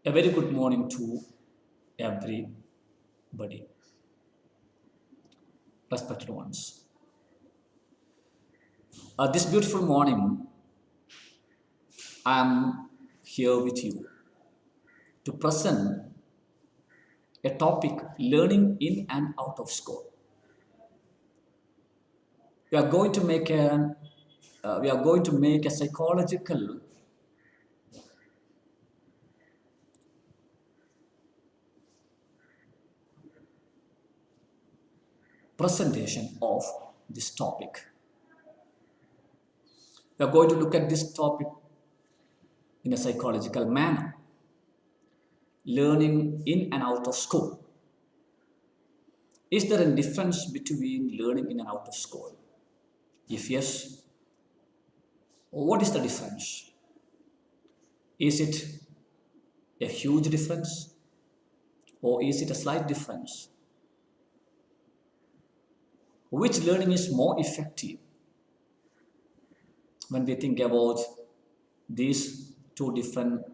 A very good morning to everybody, respected ones. This beautiful morning, I am here with you to present a topic: learning in and out of school. We are going to make a psychological presentation of this topic. We are going to look at this topic in a psychological manner. Learning in and out of school. Is there a difference between learning in and out of school? If yes, what is the difference? Is it a huge difference or is it a slight difference? Which learning is more effective when we think about these two different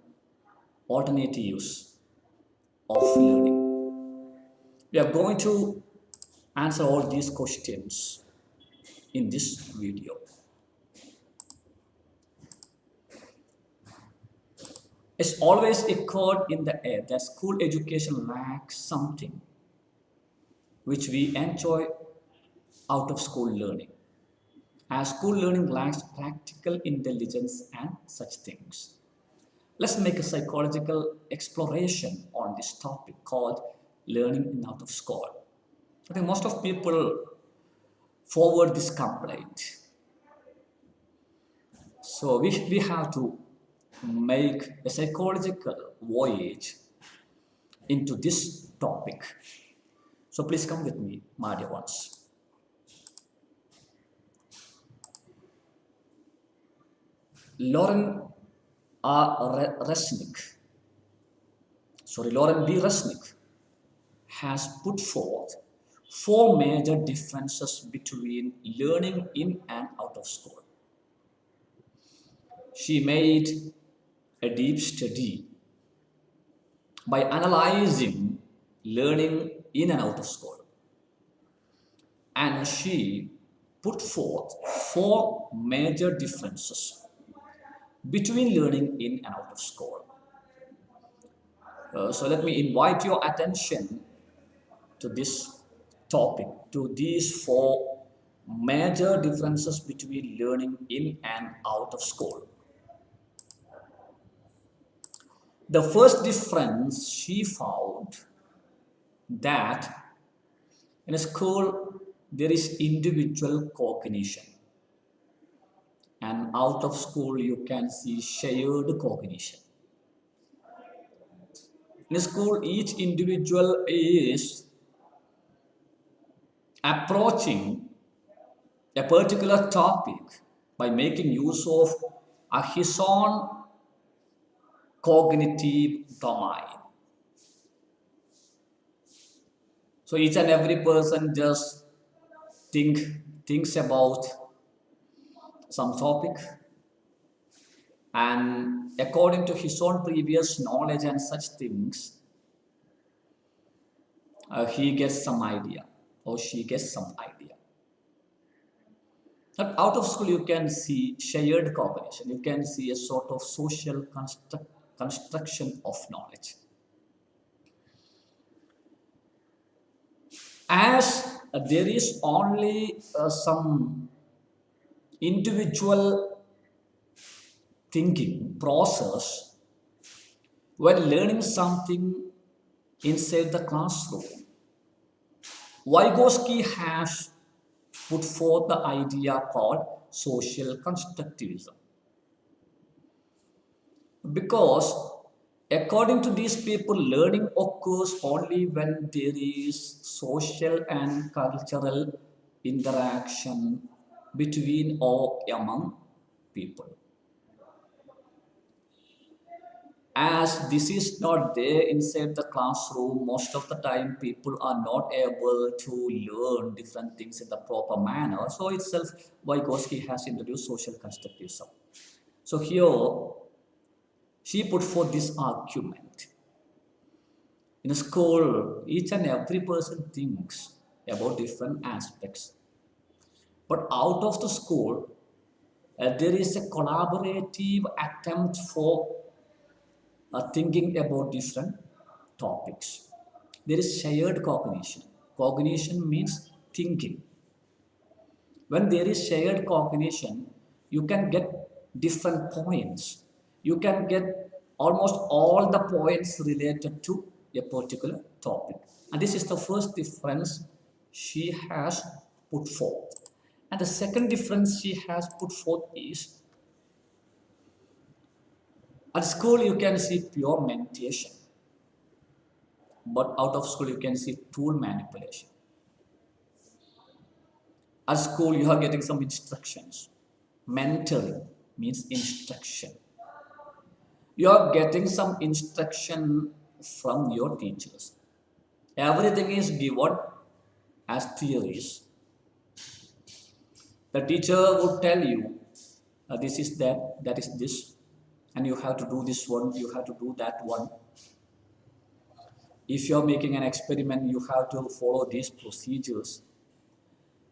alternatives of learning? We are going to answer all these questions in this video. It's always echoed in the air that school education lacks something which we enjoy out of school learning, as school learning lacks practical intelligence and such things. Let's make a psychological exploration on this topic called learning in out of school. I think most of people forward this complaint. So we have to make a psychological voyage into this topic. So please come with me, my dear ones. Lauren B. Resnick has put forth four major differences between learning in and out of school. She made a deep study by analyzing learning in and out of school, and she put forth four major differences between learning in and out of school. So let me invite your attention to this topic, to these four major differences between learning in and out of school. The first difference she found that in a school there is individual cognition, and out of school you can see shared cognition. In school, each individual is approaching a particular topic by making use of his own cognitive domain. So each and every person just thinks about some topic, and according to his own previous knowledge and such things, he gets some idea or she gets some idea. But out of school you can see shared cognition, you can see a sort of social construction of knowledge. As there is only some individual thinking process when learning something inside the classroom, Vygotsky has put forth the idea called social constructivism. Because according to these people, learning occurs only when there is social and cultural interaction between or among people. As this is not there inside the classroom, most of the time people are not able to learn different things in the proper manner. So itself, Vygotsky has introduced social constructivism. So here, she put forth this argument In school, each and every person thinks about different aspects. But out of the school, there is a collaborative attempt for thinking about different topics. There is shared cognition. Cognition means thinking. When there is shared cognition, you can get different points. You can get almost all the points related to a particular topic. And this is the first difference she has put forth. And the second difference she has put forth is at school you can see pure meditation, but out of school you can see tool manipulation. At school you are getting some instructions. Mentoring means instruction. You are getting some instruction from your teachers. Everything is given as theories. The teacher would tell you, this is that, that is this, and you have to do this one, you have to do that one. If you are making an experiment, you have to follow these procedures.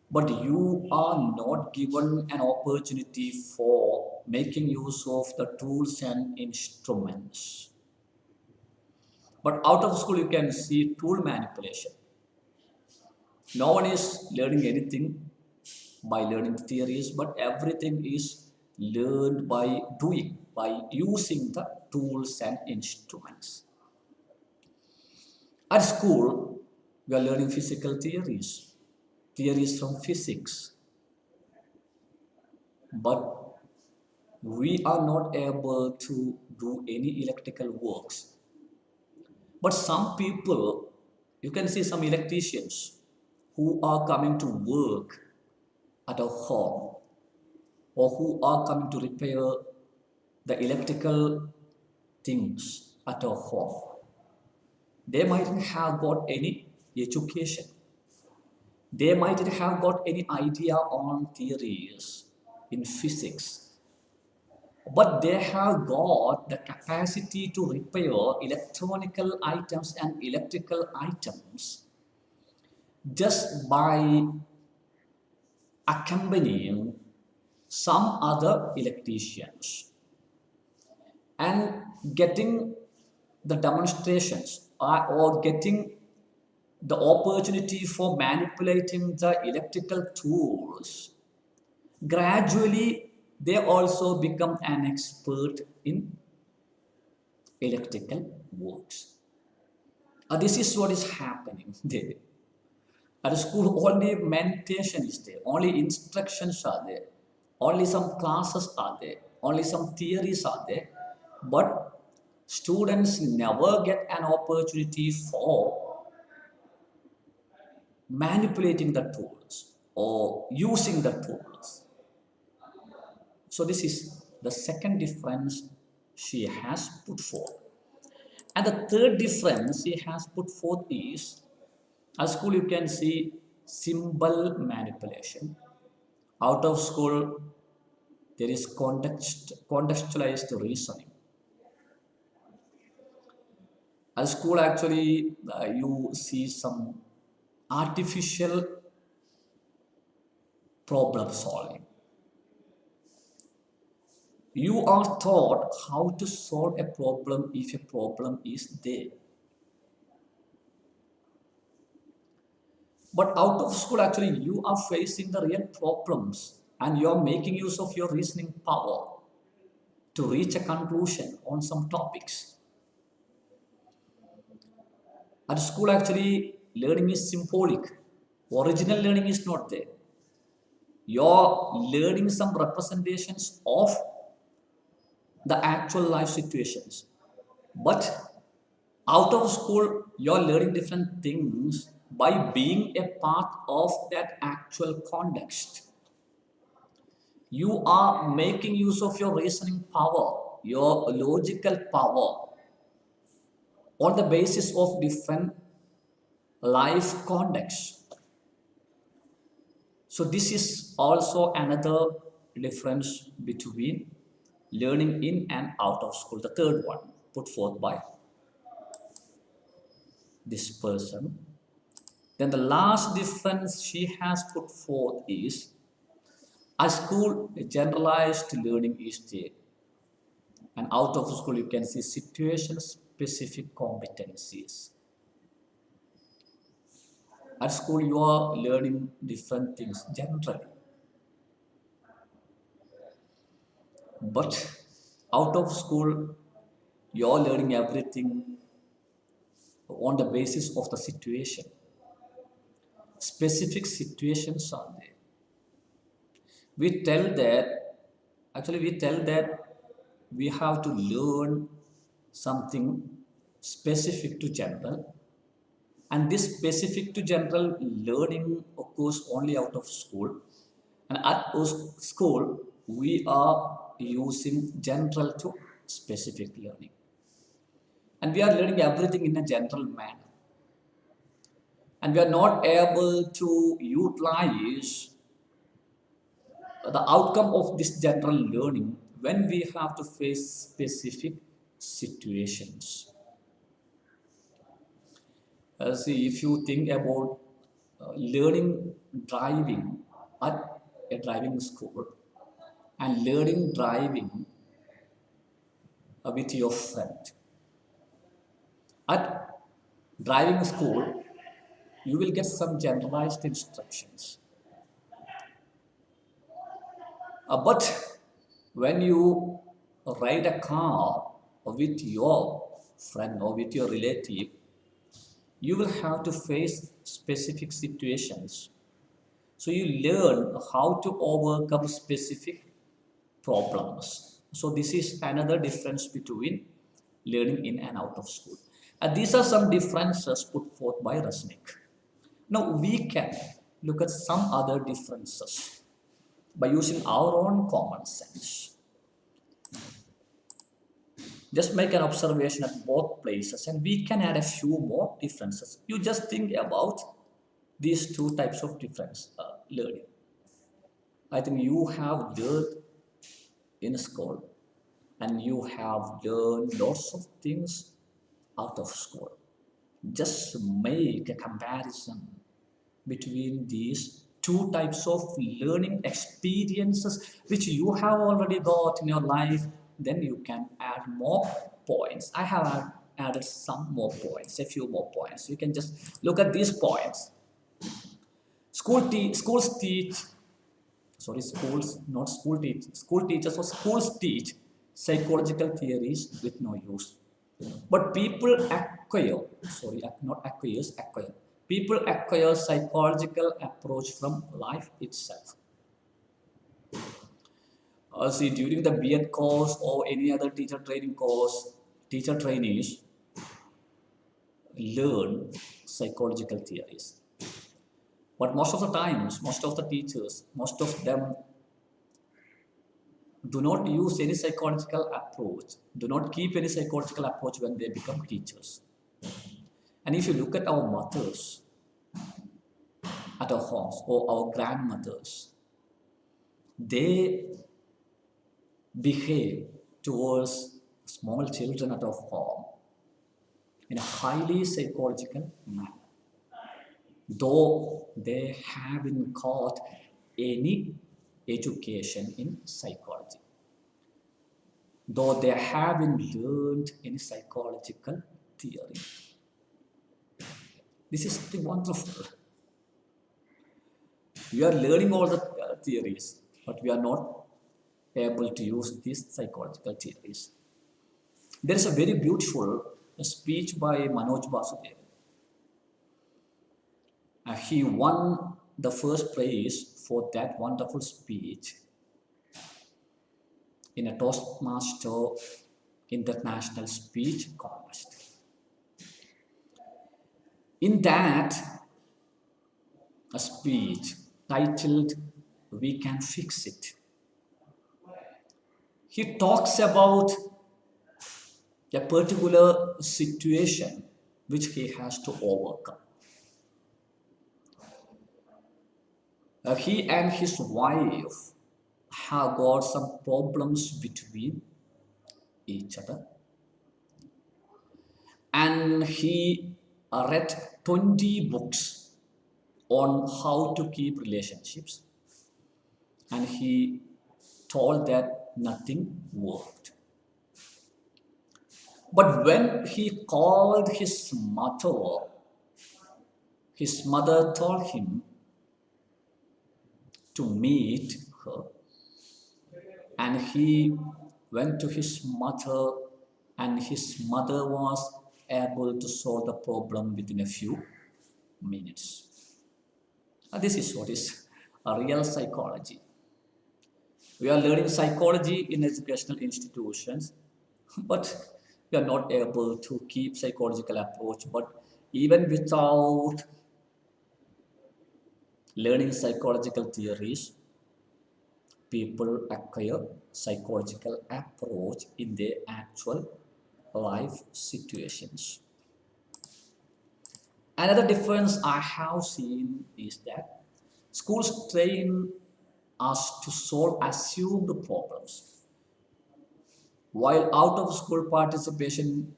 But you are not given an opportunity for making use of the tools and instruments. But out of school, you can see tool manipulation. No one is learning anything by learning theories, but everything is learned by doing, by using the tools and instruments. At school, we are learning physical theories, theories from physics, but we are not able to do any electrical works. But some people, you can see some electricians who are coming to work at a home or who are coming to repair the electrical things at a home. They mightn't have got any education. They mightn't have got any idea on theories in physics, but they have got the capacity to repair electronical items and electrical items just by accompanying some other electricians and getting the demonstrations or getting the opportunity for manipulating the electrical tools. Gradually they also become an expert in electrical works. This is what is happening there. At school, only meditation is there, only instructions are there, only some classes are there, only some theories are there, but students never get an opportunity for manipulating the tools or using the tools. So this is the second difference she has put forth. And the third difference she has put forth is, at school you can see symbol manipulation. Out of school there is contextualized reasoning. At school actually you see some artificial problem solving. You are taught how to solve a problem if a problem is there. But out of school, actually, you are facing the real problems and you are making use of your reasoning power to reach a conclusion on some topics. At school, actually, learning is symbolic. Original learning is not there. You're learning some representations of the actual life situations. But out of school, you're learning different things by being a part of that actual context. You are making use of your reasoning power, your logical power, on the basis of different life contexts. So this is also another difference between learning in and out of school. The third one put forth by this person. Then the last difference she has put forth is at school, generalized learning is there. And out of school, you can see situation specific competencies. At school, you are learning different things generally. But out of school, you are learning everything on the basis of the situation. Specific situations are there. We tell that, we tell that we have to learn something specific to general, and this specific to general learning occurs only out of school, and at school we are using general to specific learning, and we are learning everything in a general manner, and we are not able to utilize the outcome of this general learning when we have to face specific situations. See, if you think about learning driving at a driving school and learning driving with your friend. At driving school, you will get some generalized instructions. But when you ride a car with your friend or with your relative, you will have to face specific situations. So you learn how to overcome specific problems. So this is another difference between learning in and out of school. And these are some differences put forth by Resnick. Now we can look at some other differences by using our own common sense. Just make an observation at both places and we can add a few more differences. You just think about these two types of difference learning. I think you have learned in school and you have learned lots of things out of school. Just make a comparison between these two types of learning experiences which you have already got in your life. Then you can add more points. I have added some more points, a few more points. You can just look at these points. Schools teach, sorry, schools, not school teach, school teachers or schools teach psychological theories with no use. But people acquire, sorry, not acquires, acquire. People acquire psychological approach from life itself. See, during the B.Ed course or any other teacher training course, teacher trainees learn psychological theories. But most of the times, most of the teachers, most of them do not use any psychological approach, do not keep any psychological approach when they become teachers. And if you look at our mothers at our homes or our grandmothers, they behave towards small children at our home in a highly psychological manner, though they haven't got any education in psychology, though they haven't learned any psychological theory. This is something wonderful. We are learning all the theories, but we are not able to use these psychological theories. There is a very beautiful speech by Manoj Basudev. He won the first prize for that wonderful speech in a Toastmaster International Speech Contest. In that a speech titled "We Can Fix It," he talks about a particular situation which he has to overcome. He and his wife have got some problems between each other, and he read 20 books on how to keep relationships, and he told that nothing worked. But when he called his mother told him to meet her, and he went to his mother, and his mother was able to solve the problem within a few minutes. This is what is a real psychology. We are learning psychology in educational institutions, but we are not able to keep psychological approach. But even without learning psychological theories, people acquire psychological approach in their actual life situations. Another difference I have seen is that schools train us to solve assumed problems, while out of school participation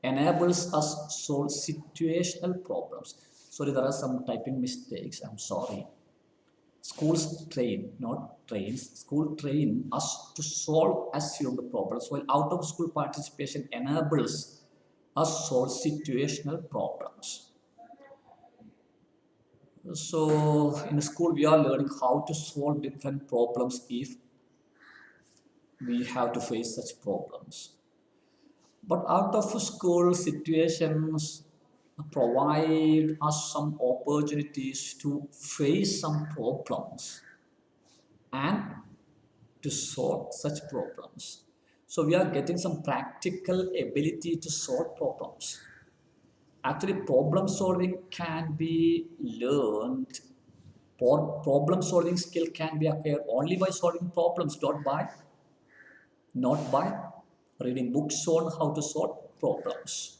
enables us solve situational problems. Sorry, there are some typing mistakes. I'm sorry. Schools train, not trains. School train us to solve assumed problems, while out of school participation enables us solve situational problems. So in school, we are learning how to solve different problems if we have to face such problems. But out of school situations provide us some opportunities to face some problems and to solve such problems. So we are getting some practical ability to solve problems. Actually, problem solving can be learned. Problem solving skill can be acquired only by solving problems, not by reading books on how to solve problems.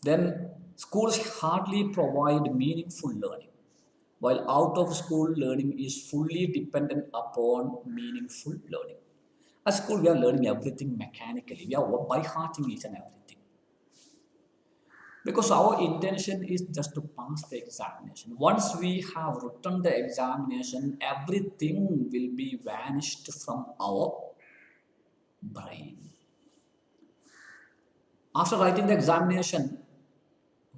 Then schools hardly provide meaningful learning, while out of school learning is fully dependent upon meaningful learning. At school, we are learning everything mechanically, we are by hearting each and everything. Because our intention is just to pass the examination. Once we have written the examination, everything will be vanished from our brain. After writing the examination,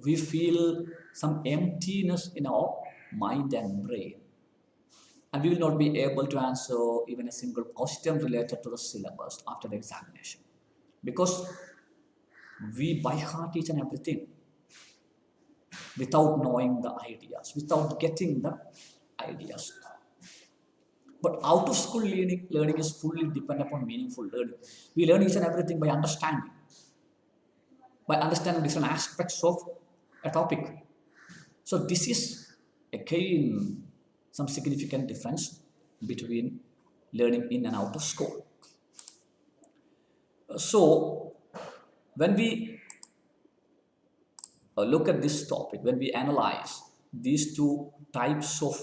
we feel some emptiness in our mind and brain, and we will not be able to answer even a single question related to the syllabus after the examination, because we by heart each and everything without knowing the ideas, without getting the ideas. But out of school learning is fully dependent upon meaningful learning. We learn each and everything by understanding different aspects of a topic. So this is again some significant difference between learning in and out of school. So when we look at this topic, when we analyze these two types of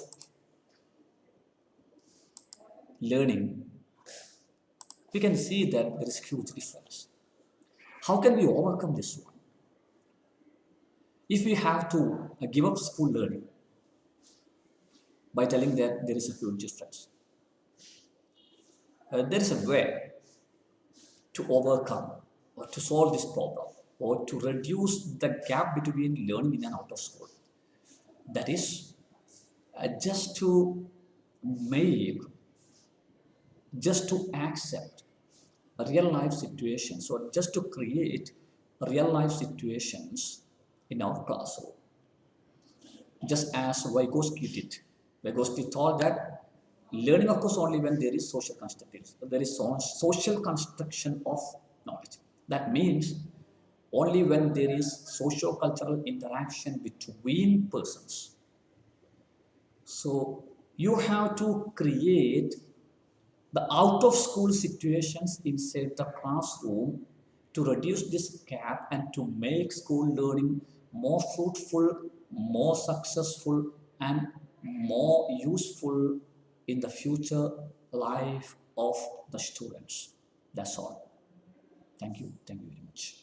learning, we can see that there is huge difference. How can we overcome this one? If we have to give up school learning by telling that there is a huge difference, there is a way to overcome or to solve this problem or to reduce the gap between learning in and out of school. That is just to make, just to accept real life situations, or just to create real life situations in our classroom. Just as Vygotsky did. Vygotsky thought that learning occurs only when there is social construction. There is social construction of knowledge. That means only when there is socio-cultural interaction between persons. So you have to create the out of school situations inside the classroom to reduce this gap and to make school learning more fruitful, more successful, and more useful in the future life of the students. That's all. Thank you. Thank you very much.